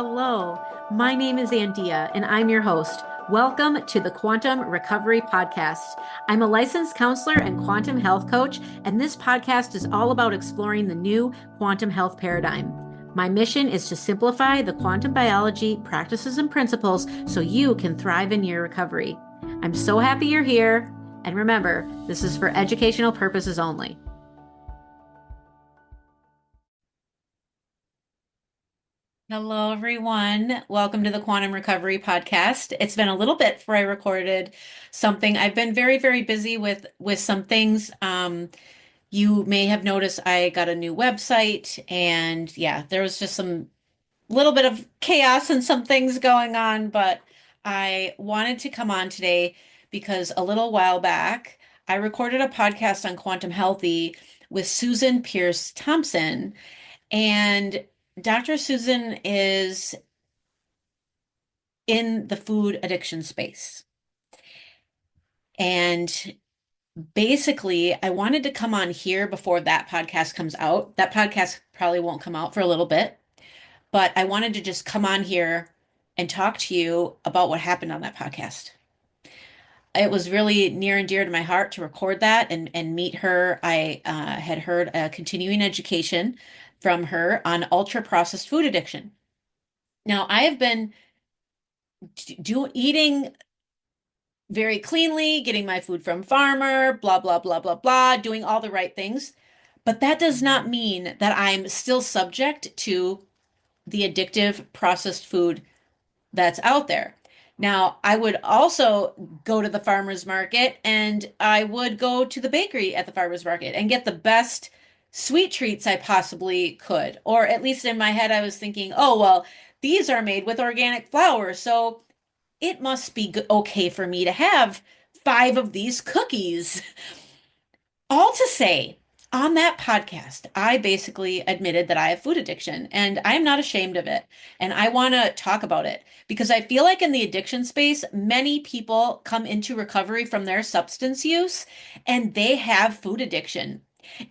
Hello, my name is Andeea, and I'm your host. Welcome to the Quantum Recovery Podcast. I'm a licensed counselor and quantum health coach, and this podcast is all about exploring the new quantum health paradigm. My mission is to simplify the quantum biology practices and principles so you can thrive in your recovery. I'm so happy you're here, and remember, this is for educational purposes only. Hello, everyone. Welcome to the Quantum Recovery Podcast. It's been a little bit before I recorded something. I've been very busy with some things. You may have noticed I got a new website, and yeah, there was just some little bit of chaos and some things going on. But I wanted to come on today because a little while back I recorded a podcast on quantum healthy with Susan Pierce Thompson. And Dr. Susan is in the food addiction space. And basically, I wanted to come on here before that podcast comes out. That podcast probably won't come out for a little bit, but I wanted to just come on here and talk to you about what happened on that podcast. It was really near and dear to my heart to record that and meet her. I had heard a continuing education from her on ultra processed food addiction. Now, I have been eating very cleanly, getting my food from farmer, blah, blah, blah, blah, blah, doing all the right things. But that does not mean that I'm still subject to the addictive processed food that's out there. Now, I would also go to the farmer's market and I would go to the bakery at the farmer's market and get the best sweet treats I possibly could. Or at least in my head, I was thinking, oh, well, these are made with organic flour. So it must be okay for me to have five of these cookies. All to say, on that podcast, I basically admitted that I have food addiction and I'm not ashamed of it. And I want to talk about it because I feel like in the addiction space, many people come into recovery from their substance use and they have food addiction.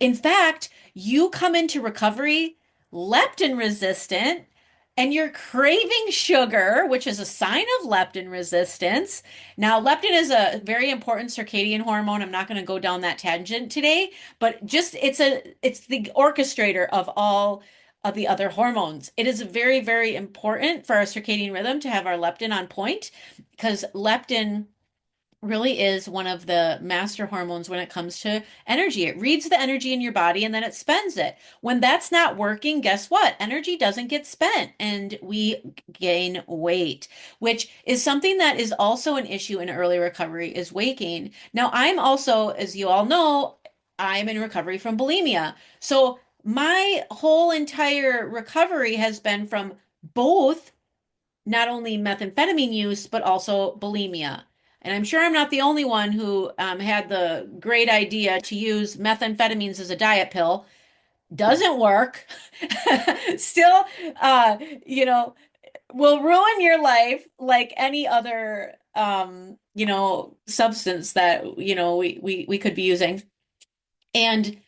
In fact, you come into recovery leptin resistant and you're craving sugar, which is a sign of leptin resistance. Now, leptin is a very important circadian hormone. I'm not going to go down that tangent today, but just it's the orchestrator of all of the other hormones. It is very important for our circadian rhythm to have our leptin on point because leptin really is one of the master hormones when it comes to energy. It reads the energy in your body and then it spends it. When that's not working, guess what? Energy doesn't get spent and we gain weight, which is something that is also an issue in early recovery is weight gain. Now, I'm also, as you all know, I'm in recovery from bulimia. So my whole entire recovery has been from both not only methamphetamine use, but also bulimia. And I'm sure I'm not the only one who had the great idea to use methamphetamines as a diet pill. Doesn't work. Still, uh, you know, will ruin your life like any other, substance that, we could be using. And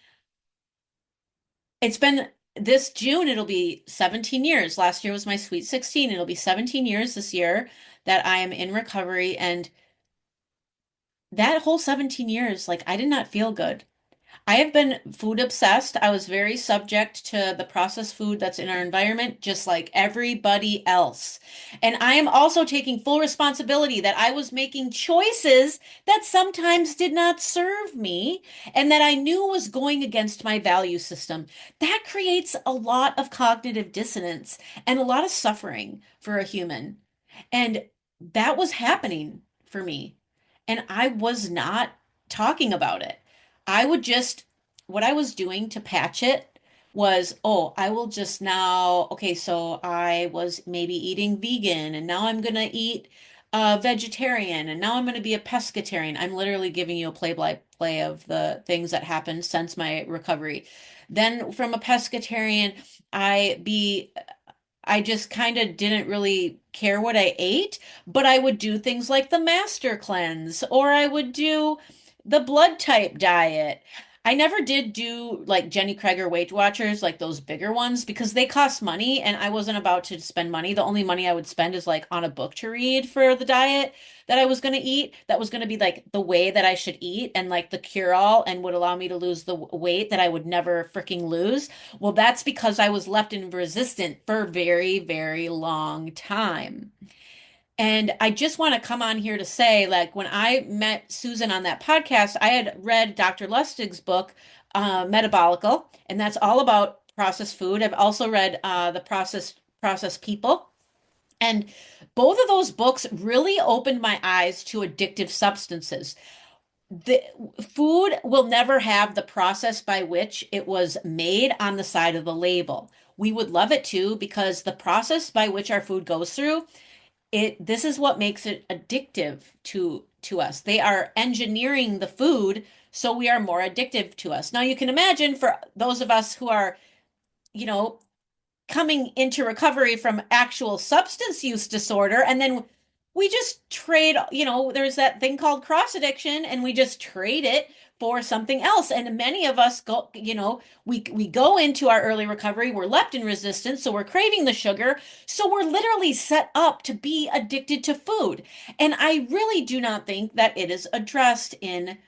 it's been this June, it'll be 17 years. Last year was my sweet 16. It'll be 17 years this year that I am in recovery. And that whole 17 years, like I did not feel good. I have been food obsessed. I was very subject to the processed food that's in our environment, just like everybody else. And I am also taking full responsibility that I was making choices that sometimes did not serve me and that I knew was going against my value system. That creates a lot of cognitive dissonance and a lot of suffering for a human. And that was happening for me. And I was not talking about it. I would just, what I was doing to patch it was, oh, I will just now, okay, so I was maybe eating vegan and now I'm gonna eat vegetarian and now I'm gonna be a pescatarian. I'm literally giving you a play-by-play of the things that happened since my recovery. Then from a pescatarian, I be I just kind of didn't really care what I ate, but I would do things like the master cleanse or I would do the blood type diet. I never did do like Jenny Craig Weight Watchers, like those bigger ones, because they cost money and I wasn't about to spend money. The only money I would spend is like on a book to read for the diet that I was going to eat. That was going to be like the way that I should eat and like the cure-all and would allow me to lose the weight that I would never freaking lose. Well, that's because I was leptin resistant for a very, very long time. And I just want to come on here to say, like, when I met Susan on that podcast, I had read Dr. Lustig's book, Metabolical, and that's all about processed food. I've also read the Processed People. And both of those books really opened my eyes to addictive substances. The food will never have the process by which it was made on the side of the label. We would love it too, because the process by which our food goes through this is what makes it addictive to us. They are engineering the food so we are more addictive to us. Now you can imagine for those of us who are, you know, coming into recovery from actual substance use disorder and then we just trade, there's that thing called cross addiction and we just trade it for something else. And many of us go, we go into our early recovery, we're leptin resistant, so we're craving the sugar, so we're literally set up to be addicted to food. And I really do not think that it is addressed in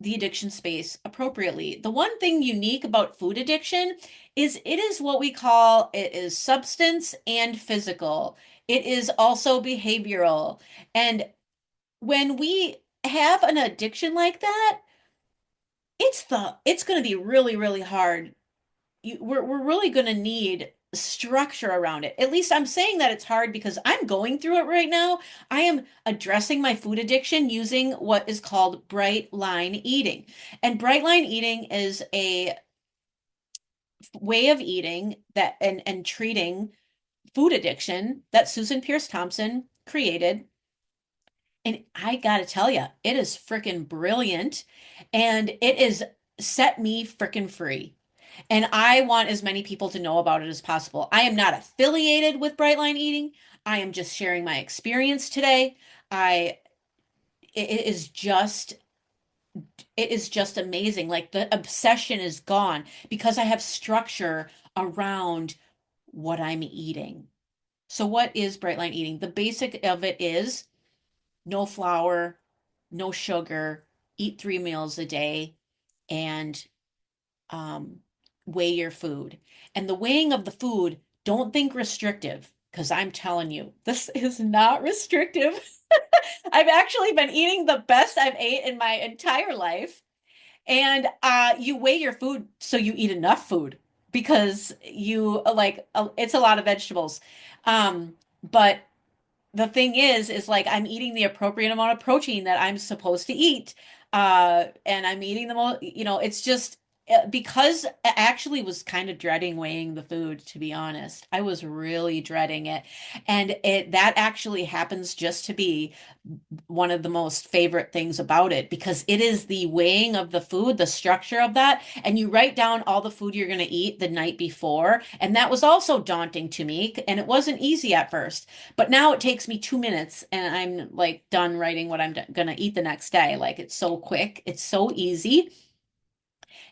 the addiction space appropriately. The one thing unique about food addiction is it is what we call it is substance and physical. It is also behavioral. And when we have an addiction like that, it's going to be really, really hard. We're really going to need structure around it. At least I'm saying that it's hard because I'm going through it right now. I am addressing my food addiction using what is called bright line eating. And bright line eating is a way of eating that and treating food addiction that Susan Pierce Thompson created. And I gotta tell you, it is freaking brilliant. And it is set me freaking free. And I want as many people to know about it as possible. I am not affiliated with Brightline Eating. I am just sharing my experience today. I it is just it is just amazing. Like the obsession is gone because I have structure around what I'm eating. So what is Brightline Eating? The basic of it is no flour, no sugar, eat 3 meals a day, and um, weigh your food. And the weighing of the food, don't think restrictive, because I'm telling you, this is not restrictive. I've actually been eating the best I've ate in my entire life. And you weigh your food so you eat enough food because you like it's a lot of vegetables. But the thing is like I'm eating the appropriate amount of protein that I'm supposed to eat. And I'm eating the most, it's just because I actually was kind of dreading weighing the food, to be honest. I was really dreading it. And that actually happens just to be one of the most favorite things about it because it is the weighing of the food, the structure of that, and you write down all the food you're going to eat the night before. And that was also daunting to me, and it wasn't easy at first. But now it takes me 2 minutes and I'm like done writing what I'm going to eat the next day. Like it's so quick, it's so easy,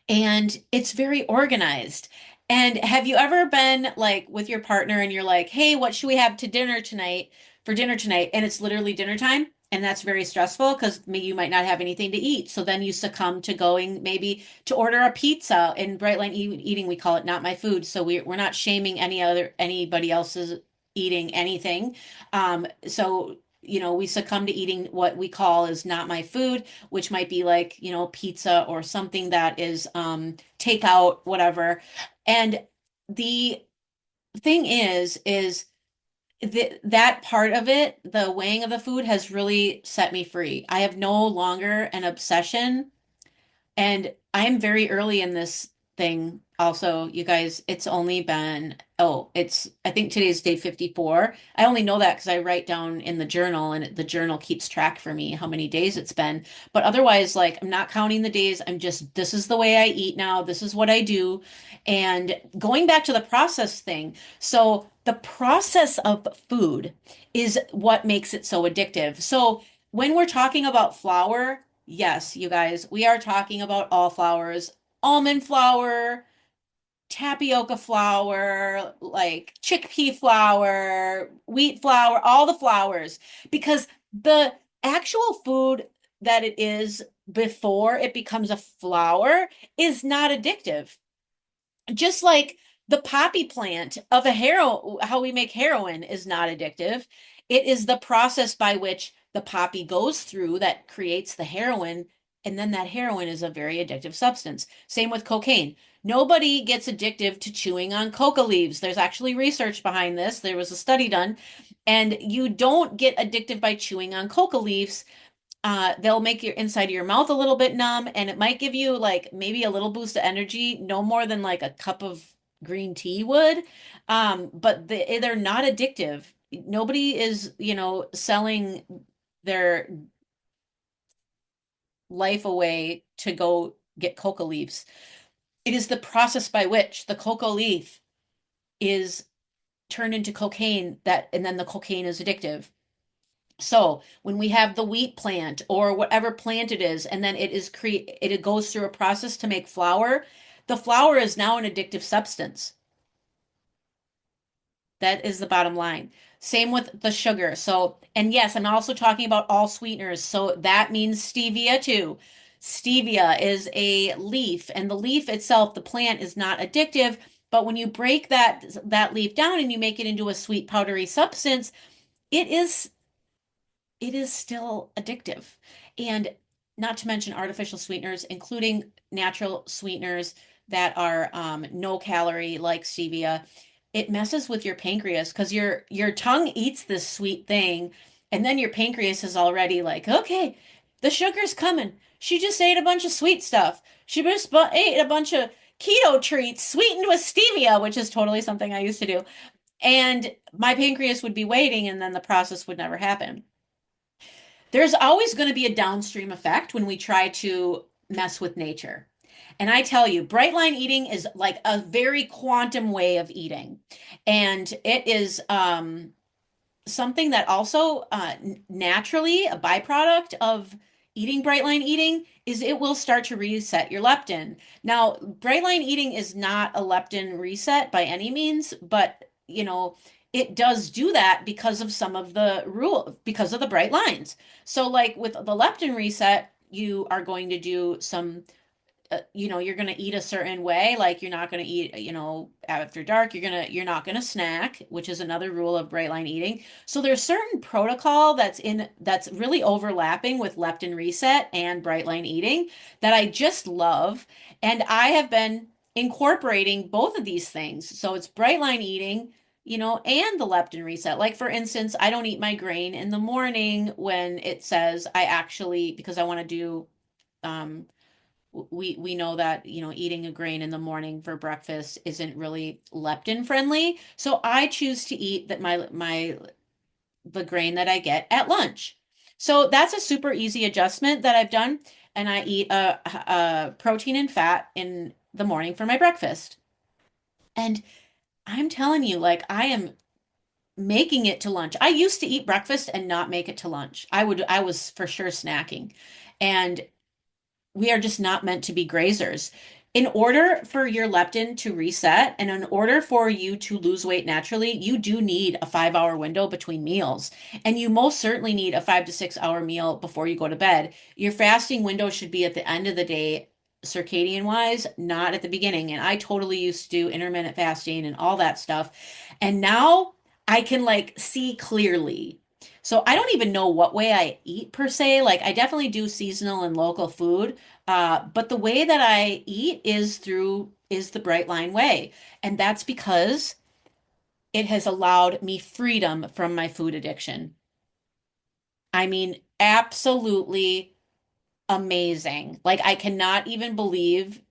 and it's very organized. And have you ever been like with your partner and you're like, "Hey, what should we have to dinner tonight for dinner tonight?" And it's literally dinner time. And that's very stressful because you might not have anything to eat. So then you succumb to going maybe to order a pizza. In Eating, we call it not my food. So we're not shaming anybody else's eating anything. So we succumb to eating what we call is not my food, which might be like, pizza or something that is takeout, whatever. And the thing is that part of it, the weighing of the food has really set me free. I have no longer an obsession, and I am very early in this thing. Also, you guys, it's only been, I think today's day 54. I only know that because I write down in the journal and the journal keeps track for me how many days it's been. But otherwise, like, I'm not counting the days. This is the way I eat now. This is what I do. And going back to the process thing. So the process of food is what makes it so addictive. So when we're talking about flour, Yes, you guys, we are talking about all flours, almond flour, tapioca flour, like chickpea flour, wheat flour, all the flours, because the actual food that it is before it becomes a flour is not addictive. Just like the poppy plant of a hero, how we make heroin is not addictive. It is the process by which the poppy goes through that creates the heroin, and then that heroin is a very addictive substance. Same with cocaine. Nobody gets addictive to chewing on coca leaves. There's actually research behind this. There was a study done, and you don't get addictive by chewing on coca leaves. They'll make your inside of your mouth a little bit numb, and it might give you like maybe a little boost of energy, no more than like a cup of green tea would. But they're not addictive. Nobody is, selling their life away to go get coca leaves. It is the process by which the coca leaf is turned into cocaine and then the cocaine is addictive. So when we have the wheat plant or whatever plant it is, and then it goes through a process to make flour, the flour is now an addictive substance. That is the bottom line. Same with the sugar. So, and yes, I'm also talking about all sweeteners. So that means stevia too. Stevia is a leaf, and the leaf itself, the plant is not addictive, but when you break that leaf down and you make it into a sweet powdery substance, it is it is still addictive. And not to mention artificial sweeteners, including natural sweeteners that are no calorie, like stevia. It messes with your pancreas because your tongue eats this sweet thing, and then your pancreas is already like, okay, the sugar's coming. She just ate a bunch of sweet stuff. She just ate a bunch of keto treats sweetened with stevia, which is totally something I used to do. And my pancreas would be waiting, and then the process would never happen. There's always going to be a downstream effect when we try to mess with nature. And I tell you, bright line eating is like a very quantum way of eating. And it is something that also naturally a byproduct of eating bright line eating is it will start to reset your leptin. Now, bright line eating is not a leptin reset by any means, but it does do that because of some of the rule, because of the bright lines. So like with the leptin reset, you are going to do some you're going to eat a certain way, like you're not going to eat, after dark, you're not going to snack, which is another rule of bright line eating. So there's certain protocol that's really overlapping with leptin reset and bright line eating that I just love. And I have been incorporating both of these things. So it's bright line eating, and the leptin reset. Like for instance, I don't eat my grain in the morning when it says I actually, because I want to do um we know that eating a grain in the morning for breakfast isn't really leptin friendly, so I choose to eat that my the grain that I get at lunch. So that's a super easy adjustment that I've done, and I eat a protein and fat in the morning for my breakfast. And I'm telling you, like, I am making it to lunch. I used to eat breakfast and not make it to lunch. I was for sure snacking, and we are just not meant to be grazers. In order for your leptin to reset and in order for you to lose weight naturally, you do need a 5 hour window between meals. And you most certainly need a 5 to 6 hour meal before you go to bed. Your fasting window should be at the end of the day, circadian wise, not at the beginning. And I totally used to do intermittent fasting and all that stuff. And now I can like see clearly. So I don't even know what way I eat per se. Like I definitely do seasonal and local food, but the way that I eat is the bright line way. And that's because it has allowed me freedom from my food addiction. I mean, absolutely amazing. Like I cannot even believe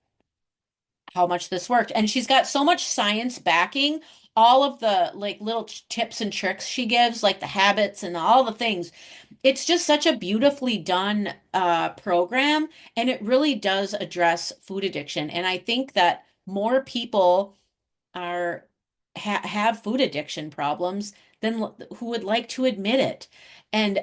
how much this worked. And she's got so much science backing all of the like little tips and tricks she gives, like the habits and all the things. It's just such a beautifully done program, and it really does address food addiction. And I think that more people are have food addiction problems than who would like to admit it. And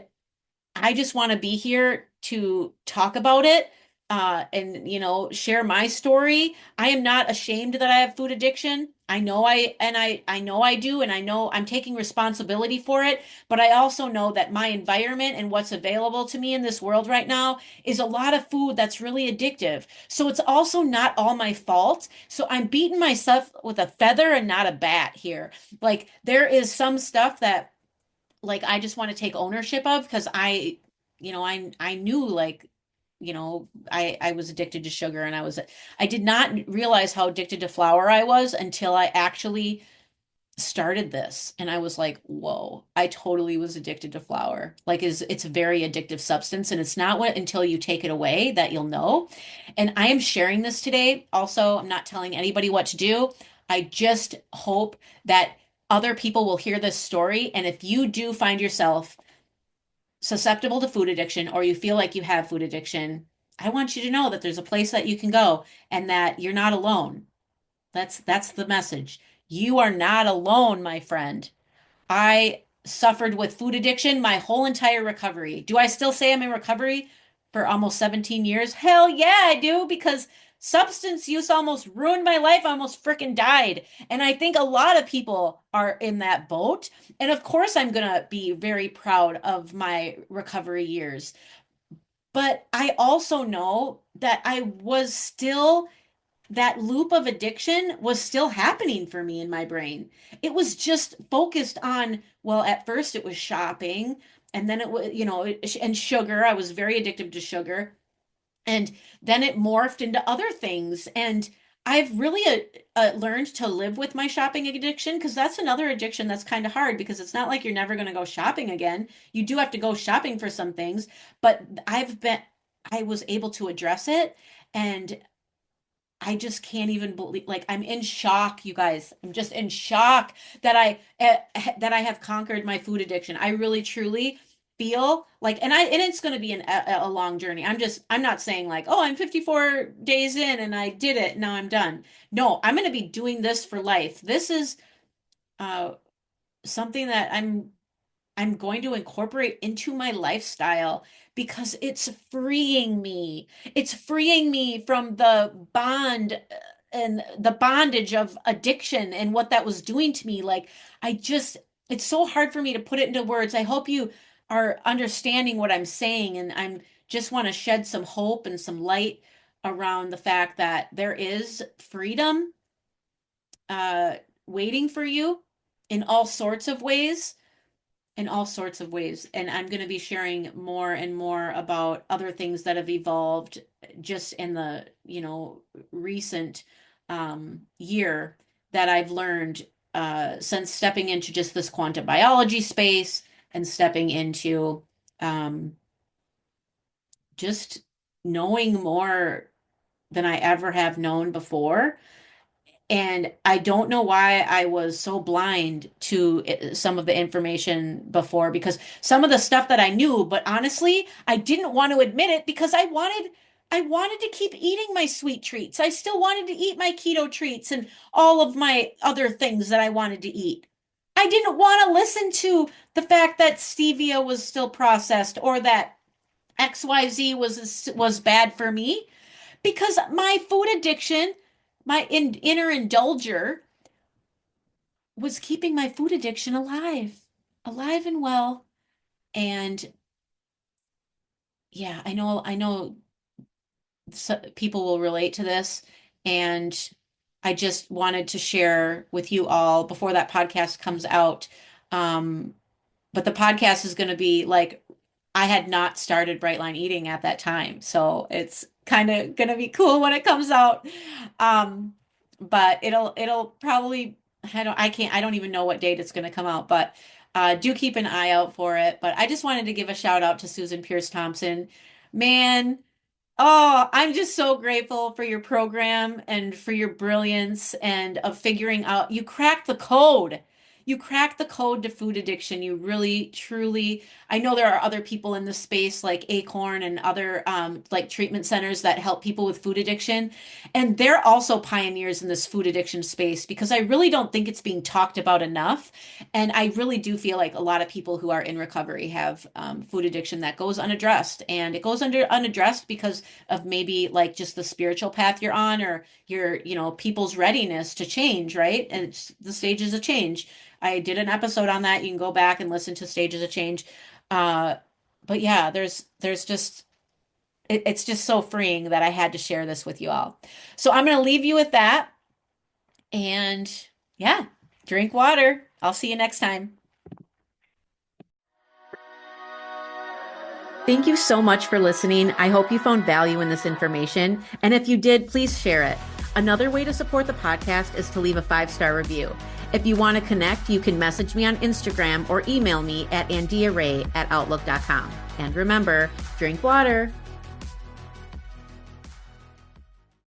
I just want to be here to talk about it and share my story. I am not ashamed that I have food addiction. I know I do, and I know I'm taking responsibility for it, but I also know that my environment and what's available to me in this world right now is a lot of food that's really addictive. So it's also not all my fault. So I'm beating myself with a feather and not a bat here. Like there is some stuff that like I just want to take ownership of because I knew like I was addicted to sugar, and I did not realize how addicted to flour I was until I actually started this, and I was like, whoa, I totally was addicted to flour. Like it's a very addictive substance, and it's not what until you take it away that you'll know. And I am sharing this today. Also, I'm not telling anybody what to do. I just hope that other people will hear this story. And if you do find yourself susceptible to food addiction or you feel like you have food addiction, I want you to know that there's a place that you can go and that you're not alone. That's the message. You are not alone, my friend. I suffered with food addiction my whole entire recovery. Do I still say I'm in recovery for almost 17 years? Hell yeah, I do, because substance use almost ruined my life. I almost freaking died. And I think a lot of people are in that boat. And of course, I'm going to be very proud of my recovery years. But I also know that I was still that loop of addiction was still happening for me in my brain. It was just focused on, well, at first it was shopping, and then it was, and sugar. I was very addicted to sugar. And then it morphed into other things. And I've really learned to live with my shopping addiction because that's another addiction that's kind of hard because it's not like you're never going to go shopping again. You do have to go shopping for some things, but I was able to address it. And I just can't even believe, like, I'm in shock, you guys. I'm just in shock that that I have conquered my food addiction. I really truly feel like, and it's going to be a long journey. I'm not saying like, oh, I'm 54 days in and I did it. Now I'm done. No, I'm going to be doing this for life. This is uh something that I'm going to incorporate into my lifestyle because it's freeing me. It's freeing me from the and the bondage of addiction and what that was doing to me. Like, it's so hard for me to put it into words. I hope you are understanding what I'm saying, and I'm just want to shed some hope and some light around the fact that there is freedom uh, waiting for you in all sorts of ways And I'm going to be sharing more and more about other things that have evolved just in the, recent year that I've learned since stepping into just this quantum biology space and stepping into um, just knowing more than I ever have known before. And I don't know why I was so blind to some of the information before, because some of the stuff that I knew, but honestly, I didn't want to admit it because I wanted to keep eating my sweet treats. I still wanted to eat my keto treats and all of my other things that I wanted to eat. I didn't want to listen to the fact that stevia was still processed or that XYZ was bad for me because my food addiction, my inner indulger, was keeping my food addiction alive and well. And yeah, I know people will relate to this. And I just wanted to share with you all before that podcast comes out. Um, but the podcast is going to be like, I had not started Bright Line Eating at that time. So it's kind of going to be cool when it comes out. Um, but it'll probably, I don't even know what date it's going to come out, but do keep an eye out for it. But I just wanted to give a shout out to Susan Pierce Thompson. Man, oh, I'm just so grateful for your program and for your brilliance and of figuring out you cracked the code. you crack the code to food addiction. You really, truly, I know there are other people in this space like Acorn and other like treatment centers that help people with food addiction. And they're also pioneers in this food addiction space because I really don't think it's being talked about enough. And I really do feel like a lot of people who are in recovery have food addiction that goes unaddressed. And it goes unaddressed because of maybe like just the spiritual path you're on or your, people's readiness to change, right? And it's the stages of change. I did an episode on that. You can go back and listen to Stages of Change. Uh, but yeah, there's just it's just so freeing that I had to share this with you all. So I'm going to leave you with that. And yeah, drink water. I'll see you next time. Thank you so much for listening. I hope you found value in this information. And if you did, please share it. Another way to support the podcast is to leave a 5-star review. If you want to connect, you can message me on Instagram or email me at ANDEEARAE@outlook.com. And remember, drink water.